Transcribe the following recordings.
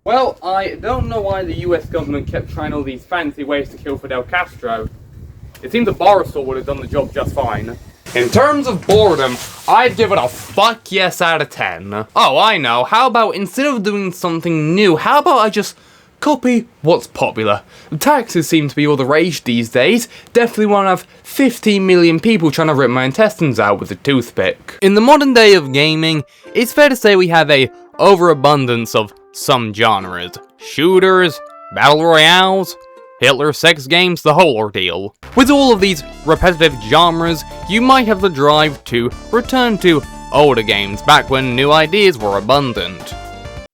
Well, I don't know why the US government kept trying all these fancy ways to kill Fidel Castro. It seems a bar assault would have done the job just fine. In terms of boredom, I'd give it a fuck yes out of 10. Oh, I know, how about instead of doing something new, how about I just copy what's popular? Taxes seem to be all the rage these days. Definitely want to have 15 million people trying to rip my intestines out with a toothpick. In the modern day of gaming, it's fair to say we have a overabundance of some genres. Shooters, battle royales, Hitler sex games, the whole ordeal. With all of these repetitive genres, you might have the drive to return to older games back when new ideas were abundant.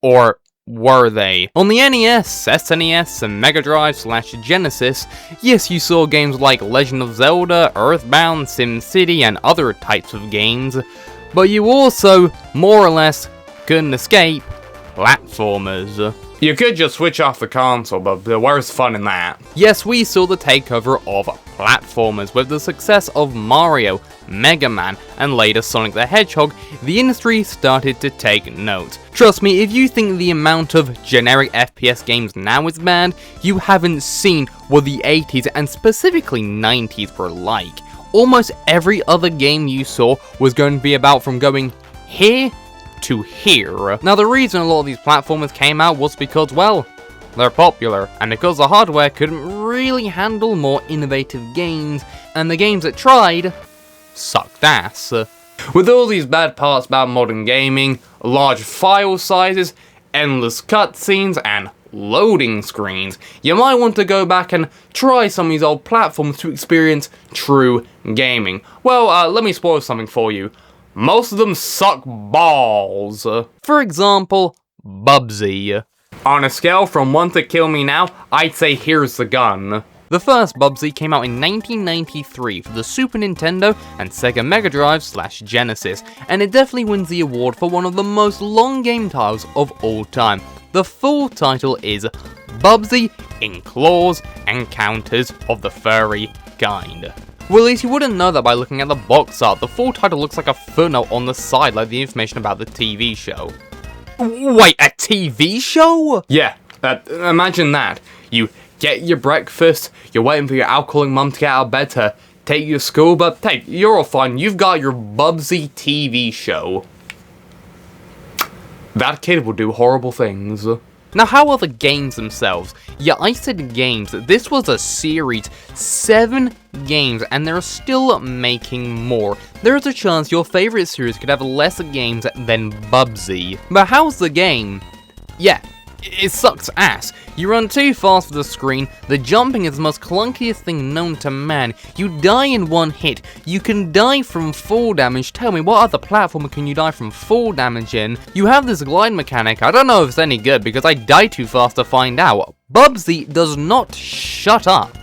Or were they? On the NES, SNES, and Mega Drive/Genesis, yes, you saw games like Legend of Zelda, Earthbound, SimCity, and other types of games, but you also, more or less, couldn't escape platformers. You could just switch off the console, but where's fun in that? Yes, we saw the takeover of platformers. With the success of Mario, Mega Man, and later Sonic the Hedgehog, the industry started to take note. Trust me, if you think the amount of generic FPS games now is bad, you haven't seen what the 80s and specifically 90s were like. Almost every other game you saw was going to be about from going here to here. Now the reason a lot of these platformers came out was because, well, they're popular, and because the hardware couldn't really handle more innovative games, and the games that tried sucked ass. With all these bad parts about modern gaming, large file sizes, endless cutscenes, and loading screens, you might want to go back and try some of these old platforms to experience true gaming. Well, let me spoil something for you. Most of them suck balls. For example, Bubsy. On a scale from 1 to kill me now, I'd say here's the gun. The first Bubsy came out in 1993 for the Super Nintendo and Sega Mega Drive/Genesis, and it definitely wins the award for one of the most long game titles of all time. The full title is Bubsy in Claws Encounters of the Furry Kind. Well, at least you wouldn't know that by looking at the box art. The full title looks like a footnote on the side, like the information about the TV show. Wait, a TV show? Yeah, imagine that. You get your breakfast, you're waiting for your alcoholic mum to get out of bed to take you to school, but hey, you're all fine, you've got your Bubsy TV show. That kid will do horrible things. Now, how are the games themselves? Yeah, I said games. This was a series, 7 games, and they're still making more. There is a chance your favorite series could have less games than Bubsy. But how's the game? Yeah, it sucks ass. You run too fast for the screen, the jumping is the most clunkiest thing known to man, you die in one hit, you can die from fall damage. Tell me, what other platformer can you die from fall damage in? You have this glide mechanic, I don't know if it's any good because I die too fast to find out. Bubsy does not shut up.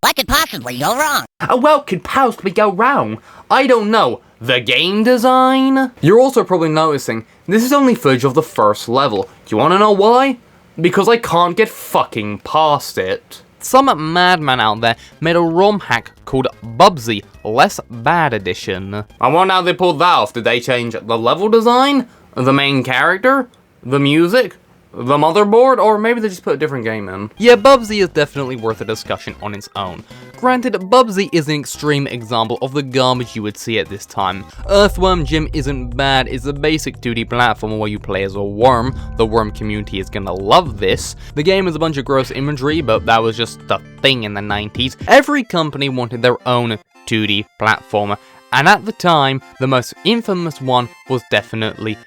What could possibly go wrong? What could possibly go wrong? I don't know. The game design? You're also probably noticing, this is only footage of the first level. Do you wanna know why? Because I can't get fucking past it. Some madman out there made a ROM hack called Bubsy Less Bad Edition. I wonder how they pulled that off. Did they change the level design? The main character? The music? The motherboard? Or maybe they just put a different game in. Yeah, Bubsy is definitely worth a discussion on its own. Granted, Bubsy is an extreme example of the garbage you would see at this time. Earthworm Jim isn't bad, it's a basic 2D platformer where you play as a worm. The worm community is gonna love this. The game is a bunch of gross imagery, but that was just the thing in the 90s. Every company wanted their own 2D platformer, and at the time, the most infamous one was definitely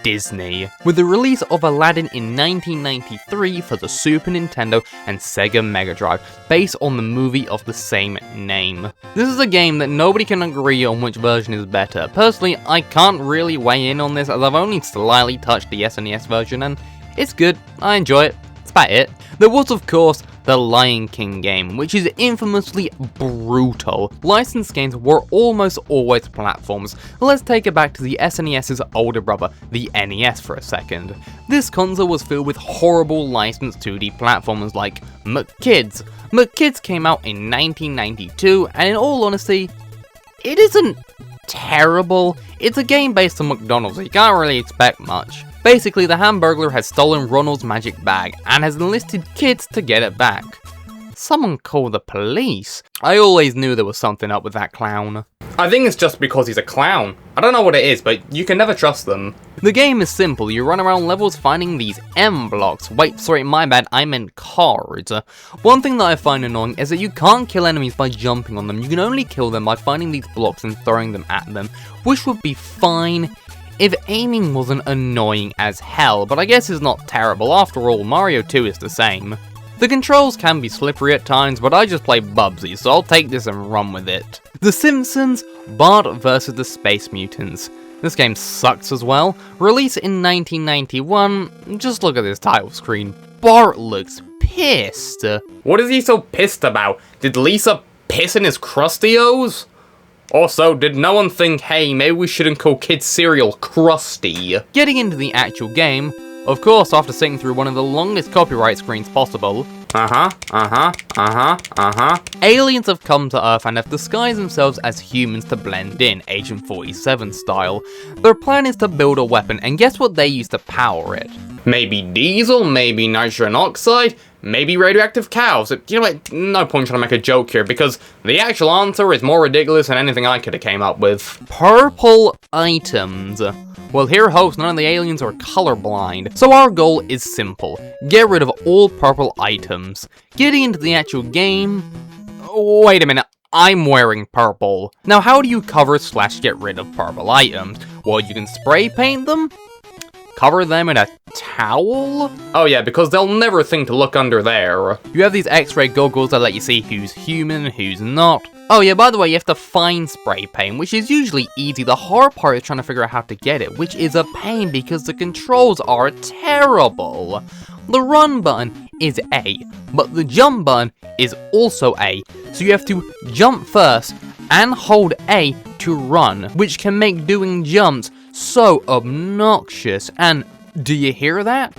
Disney. With the release of Aladdin in 1993 for the Super Nintendo and Sega Mega Drive, based on the movie of the same name. This is a game that nobody can agree on which version is better. Personally, I can't really weigh in on this as I've only slightly touched the SNES version and it's good, I enjoy it, that's about it. There was of course the Lion King game, which is infamously brutal. Licensed games were almost always platforms. Let's take it back to the SNES's older brother, the NES for a second. This console was filled with horrible licensed 2D platformers like McKids. McKids came out in 1992, and in all honesty, it isn't terrible. It's a game based on McDonald's, so you can't really expect much. Basically, the Hamburglar has stolen Ronald's magic bag and has enlisted kids to get it back. Someone call the police. I always knew there was something up with that clown. I think it's just because he's a clown. I don't know what it is, but you can never trust them. The game is simple. You run around levels finding these M blocks. Wait, sorry, my bad, I meant cards. One thing that I find annoying is that you can't kill enemies by jumping on them. You can only kill them by finding these blocks and throwing them at them, which would be fine if aiming wasn't annoying as hell, but I guess it's not terrible. After all, Mario 2 is the same. The controls can be slippery at times, but I just play Bubsy, so I'll take this and run with it. The Simpsons, Bart vs. the Space Mutants. This game sucks as well. Released in 1991, just look at this title screen. Bart looks pissed. What is he so pissed about? Did Lisa piss in his Krusty-O's? Also, did no one think, hey, maybe we shouldn't call kids cereal Krusty? Getting into the actual game, of course, after sitting through one of the longest copyright screens possible. Aliens have come to Earth and have disguised themselves as humans to blend in, Agent 47 style. Their plan is to build a weapon, and guess what they use to power it? Maybe diesel, maybe nitrogen oxide, maybe radioactive cows. You know what, no point trying to make a joke here, because the actual answer is more ridiculous than anything I could have came up with. Purple items. Well, here hosts, none of the aliens are colorblind, so our goal is simple. Get rid of all purple items. Getting into the actual game... Wait a minute, I'm wearing purple. Now how do you cover/get rid of purple items? Well, you can spray paint them? Cover them in a towel? Oh yeah, because they'll never think to look under there. You have these X-ray goggles that let you see who's human and who's not. Oh yeah, by the way, you have to find spray paint, which is usually easy. The hard part is trying to figure out how to get it, which is a pain because the controls are terrible. The run button is A, but the jump button is also A, so you have to jump first and hold A to run, which can make doing jumps so obnoxious. And do you hear that?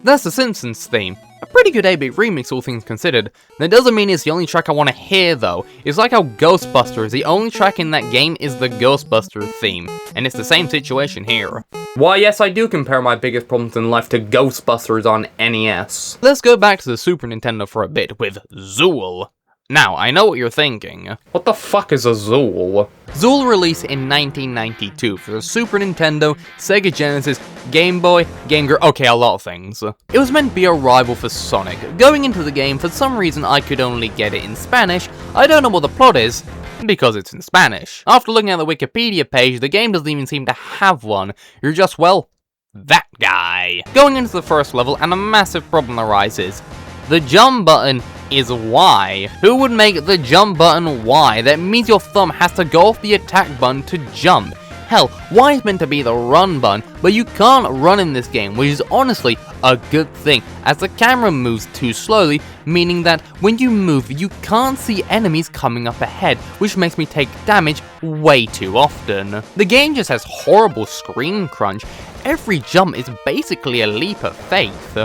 That's the Simpsons theme. A pretty good 8-bit remix, all things considered. That doesn't mean it's the only track I want to hear though. It's like how Ghostbusters, the only track in that game is the Ghostbusters theme, and it's the same situation here. Why yes, I do compare my biggest problems in life to Ghostbusters on NES. Let's go back to the Super Nintendo for a bit with Zool. Now, I know what you're thinking. What the fuck is a Zool? Zool released in 1992 for the Super Nintendo, Sega Genesis, Game Boy, Game Gear, okay, a lot of things. It was meant to be a rival for Sonic. Going into the game, for some reason I could only get it in Spanish. I don't know what the plot is, because it's in Spanish. After looking at the Wikipedia page, the game doesn't even seem to have one. You're just, well, that guy. Going into the first level, and a massive problem arises. The jump button is Y. Who would make the jump button Y? That means your thumb has to go off the attack button to jump. Hell, Y is meant to be the run button, but you can't run in this game, which is honestly a good thing, as the camera moves too slowly, meaning that when you move, you can't see enemies coming up ahead, which makes me take damage way too often. The game just has horrible screen crunch. Every jump is basically a leap of faith.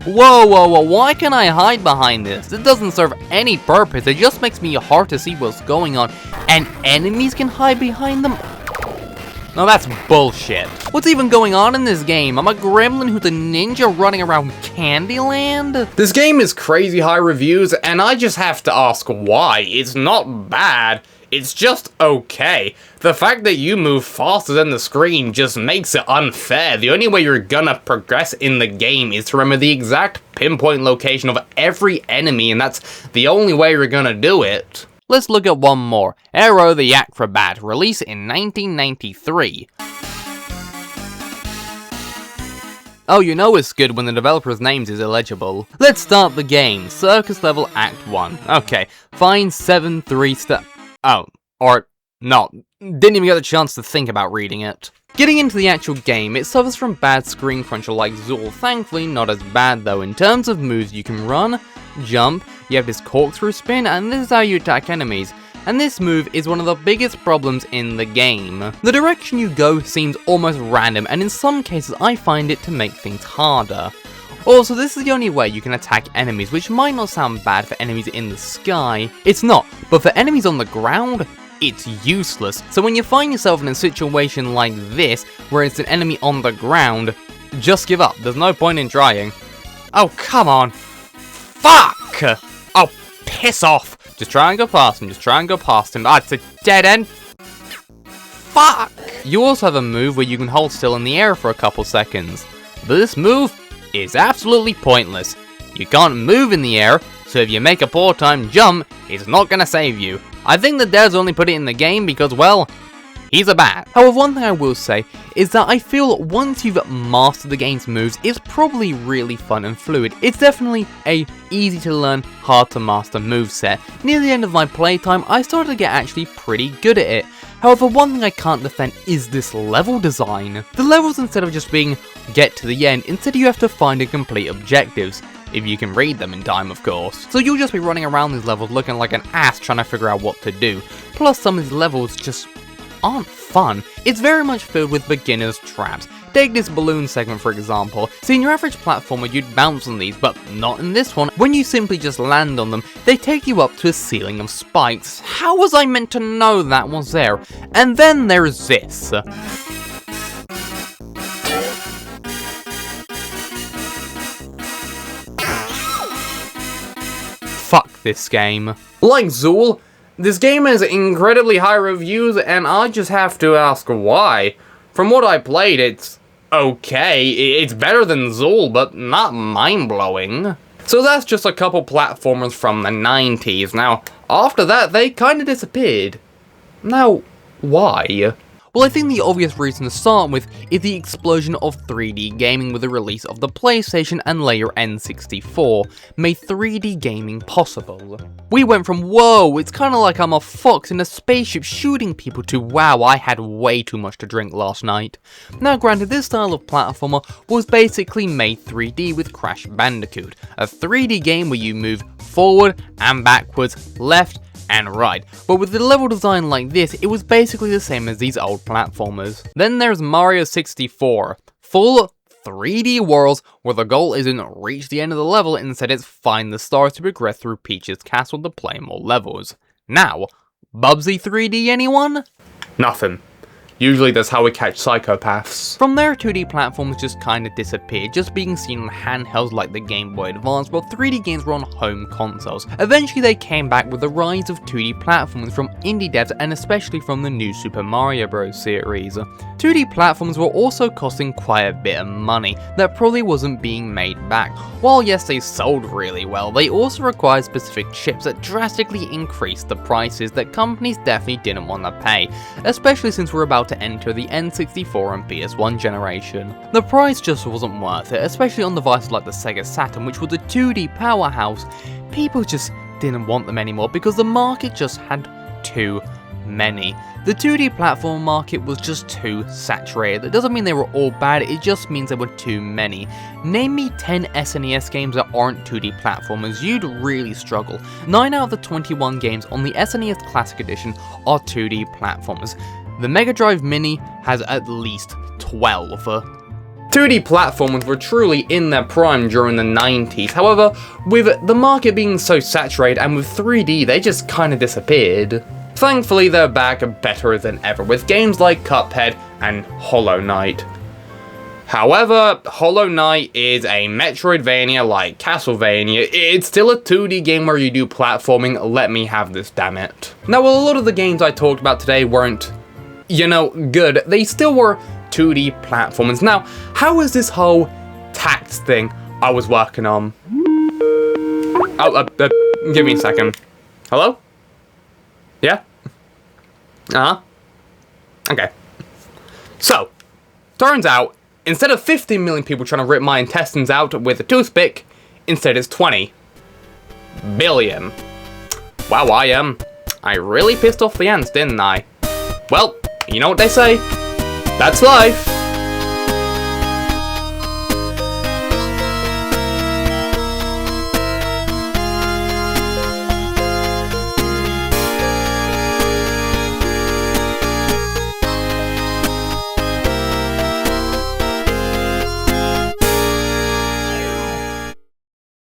Whoa, why can I hide behind this? It doesn't serve any purpose, it just makes me hard to see what's going on, and enemies can hide behind them? No, that's bullshit. What's even going on in this game? I'm a gremlin who's a ninja running around Candyland? This game is crazy high reviews, and I just have to ask why. It's not bad. It's just okay. The fact that you move faster than the screen just makes it unfair. The only way you're gonna progress in the game is to remember the exact pinpoint location of every enemy, and that's the only way you're gonna do it. Let's look at one more. Aero the Acrobat, released in 1993. Oh, you know it's good when the developer's names is illegible. Let's start the game. Circus level Act 1. Okay, find 7 3-star... Oh, or... no, didn't even get the chance to think about reading it. Getting into the actual game, it suffers from bad screen crunch like Zool. Thankfully, not as bad though. In terms of moves, you can run, jump, you have this corkscrew spin, and this is how you attack enemies. and this move is one of the biggest problems in the game. The direction you go seems almost random, and in some cases I find it to make things harder. Also, this is the only way you can attack enemies, which might not sound bad for enemies in the sky. It's not, but for enemies on the ground, it's useless. So when you find yourself in a situation like this, where it's an enemy on the ground, just give up. There's no point in trying. Oh, come on. Fuck! Oh, piss off. Just try and go past him. Just try and go past him. Ah, it's a dead end. Fuck! You also have a move where you can hold still in the air for a couple seconds. But this move is absolutely pointless. You can't move in the air, so if you make a poor timed jump, it's not gonna save you. I think that Devs only put it in the game because, well, he's a bat. However, one thing I will say is that I feel once you've mastered the game's moves, it's probably really fun and fluid. It's definitely a easy to learn, hard to master moveset. Near the end of my playtime, I started to get actually pretty good at it. However, one thing I can't defend is this level design. The levels, instead of just being get to the end, instead you have to find and complete objectives. If you can read them in time, of course. So you'll just be running around these levels looking like an ass trying to figure out what to do. Plus, some of these levels just aren't fun. It's very much filled with beginner's traps. Take this balloon segment for example. See, in your average platformer you'd bounce on these, but not in this one. When you simply just land on them, they take you up to a ceiling of spikes. How was I meant to know that was there? And then there's this. Fuck this game. Like Zool, this game has incredibly high reviews, and I just have to ask why. From what I played, it's okay. It's better than Zool, but not mind-blowing. So that's just a couple platformers from the 90s. Now, after that, they kinda disappeared. Now, why? Well, I think the obvious reason to start with is the explosion of 3D gaming with the release of the PlayStation and later N64 made 3D gaming possible. We went from, whoa, it's kinda like I'm a fox in a spaceship shooting people, to, wow, I had way too much to drink last night. Now granted, this style of platformer was basically made 3D with Crash Bandicoot, a 3D game where you move forward and backwards, left and right, but with the level design like this, it was basically the same as these old platformers. Then there's Mario 64, full 3D worlds where the goal isn't reach the end of the level, instead it's find the stars to progress through Peach's castle to play more levels. Now, Bubsy 3D anyone? Nothing. Usually that's how we catch psychopaths. From there, 2D platforms just kinda disappeared, just being seen on handhelds like the Game Boy Advance, while 3D games were on home consoles. Eventually they came back with the rise of 2D platforms from indie devs, and especially from the new Super Mario Bros. Series. 2D platforms were also costing quite a bit of money that probably wasn't being made back. While yes, they sold really well, they also required specific chips that drastically increased the prices that companies definitely didn't want to pay, especially since we're about to enter the N64 and PS1 generation. The price just wasn't worth it, especially on devices like the Sega Saturn, which was a 2D powerhouse. People just didn't want them anymore because the market just had too many. The 2D platform market was just too saturated. That doesn't mean they were all bad, it just means there were too many. Name me 10 SNES games that aren't 2D platformers, you'd really struggle. 9 out of the 21 games on the SNES Classic Edition are 2D platformers. The Mega Drive Mini has at least 12. 2D platformers were truly in their prime during the 90s, however, with the market being so saturated and with 3D, they just kinda disappeared. Thankfully, they're back better than ever with games like Cuphead and Hollow Knight. However, Hollow Knight is a Metroidvania like Castlevania. It's still a 2D game where you do platforming, let me have this, damn it. Now, while a lot of the games I talked about today weren't, you know, good, they still were 2D platformers. Now, how is this whole tax thing I was working on? Give me a second. Hello? Yeah? Okay. So, turns out, instead of 50 million people trying to rip my intestines out with a toothpick, instead it's 20 billion. Wow, I really pissed off the ants, didn't I? Well, you know what they say, that's life.